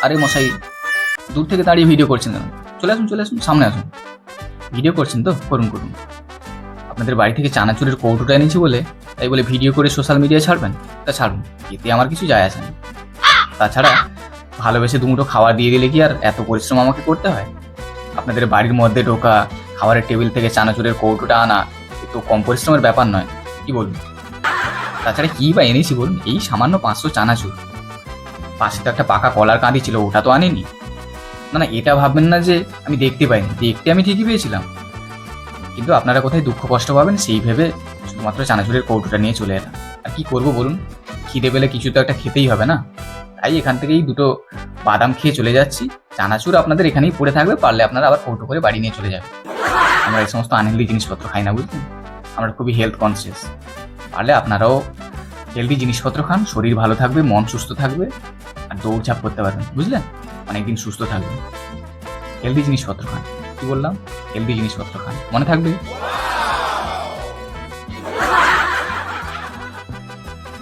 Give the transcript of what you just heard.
আরে মশাই, দূর থেকে দাঁড়িয়ে ভিডিও করছেন কেন? চলে আসুন, সামনে আসুন। ভিডিও করছেন তো করুন করুন। আপনাদের বাড়ি থেকে চানাচুরের কৌটোটা এনেছি বলে তাই বলে ভিডিও করে সোশ্যাল মিডিয়ায় ছাড়বেন? তা ছাড়ুন, এতে আমার কিছু যায় আসে না। তাছাড়া ভালোবেসে দুমুঠো খাবার দিয়ে দিলে কি আর এত পরিশ্রম আমাকে করতে হয়? আপনাদের বাড়ির মধ্যে ঢোকা, খাবারের টেবিল থেকে চানাচুরের কৌটোটা আনা এ তো কম পরিশ্রমের ব্যাপার নয়, কি বলুন? তাছাড়া কী বা এনেছি বলুন? এই সামান্য 500 চানাচুর। পাশে তো একটা পাকা কলার কাঁদি ছিল, ওটা তো আনিনি। না না, এটা ভাববেন না যে আমি দেখতে পাইনি, দেখতে আমি ঠিকই পেয়েছিলাম, কিন্তু আপনারা কোথায় দুঃখ কষ্ট পাবেন সেই ভেবে শুধুমাত্র চানাচুরের কৌটোটা নিয়ে চলে এলাম। আর কি করবো বলুন, খিদে পেলে কিছু তো একটা খেতেই হবে না? তাই এখান থেকেই দুটো বাদাম খেয়ে চলে যাচ্ছি। চানাচুর আপনাদের এখানেই পড়ে থাকবে, পারলে আপনারা আবার কৌটো করে বাড়ি নিয়ে চলে যাবেন। আমরা এই সমস্ত আনহেলদি জিনিসপত্র খাই না, বুঝলেন? আমরা খুবই হেলথ কনসিয়াস। পারলে আপনারাও হেলদি জিনিসপত্র খান, শরীর ভালো থাকবে, মন সুস্থ থাকবে, আর দৌড়ঝাঁপ করতে পারবেন, বুঝলেন? অনেকদিন সুস্থ থাকবেন। হেলদি জিনিসপত্র খান, কি বললাম? হেলদি জিনিসপত্র খান, মনে থাকবে।